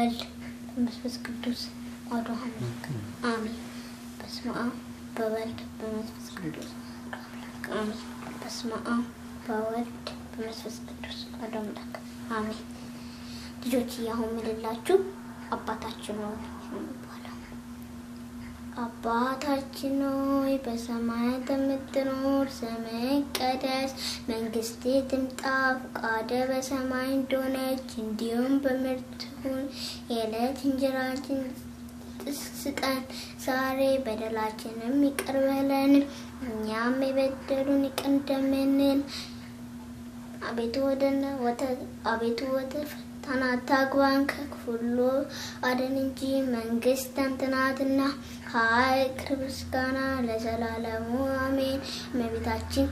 በወልድ በመንፈስ ቅዱስ አሐዱ አሜን። በስመ አብ በወልድ በመንፈስ ቅዱስ አሜን። በስመ አብ በወልድ በመንፈስ ቅዱስ አሐዱ አሜን። ልጆች ያሁን ምንላችሁ አባታችን ሆይ አባታችን ሆይ በሰማያት የምትኖር ስምህ ይቀደስ፣ መንግስትህ ትምጣ፣ ፈቃድህ በሰማይ እንደሆነች እንዲሁም በምድር ትሁን። የዕለት እንጀራችንን ስጠን ዛሬ፣ በደላችንን ይቅር በለን እኛም የበደሉንን ይቅር እንደምንል። አቤቱ ወደ ፈተና አታግባን ከክፉ ሁሉ አድነን እንጂ መንግስት ያንተ ናትና፣ ኃይል፣ ክብር፣ ምስጋና ለዘላለሙ አሜን። እመቤታችን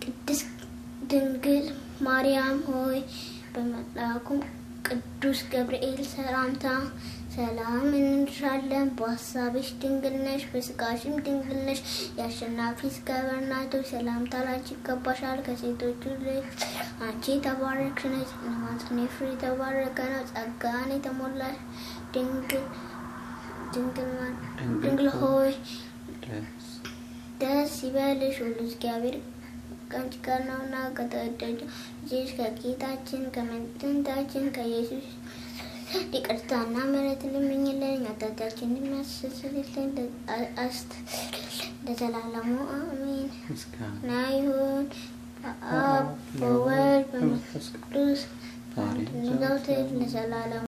ቅድስት ድንግል ማርያም ሆይ በመልአኩ ቅዱስ ገብርኤል ሰላምታ ሰላም እንልሻለን። በሐሳብሽ ድንግል ነሽ፣ በሥጋሽም ድንግል ነሽ። የአሸናፊ እግዚአብሔር እናት ሆይ ሰላምታ ላንቺ ይገባሻል። ከሴቶች ሁሉ አንቺ የተባረክሽ ነሽ፣ የማኅፀንሽ ፍሬ የተባረከ ነው። ጸጋን የተሞላሽ ድንግል ሆይ ደስ ይበልሽ፣ ሁሉ እግዚአብሔር ከአንቺ ጋር ነውና፣ ከተወደደው ልጅሽ ከጌታችን ከመድኃኒታችን ከኢየሱስ ይቅርታና ምሕረትን ለምኝልን፣ ኃጢአታችንን የሚያስተሰርይልን ለዘላለሙ አሜን። ምስጋና ይሁን በአብ በወልድ በመንፈስ ቅዱስ ለዘላለሙ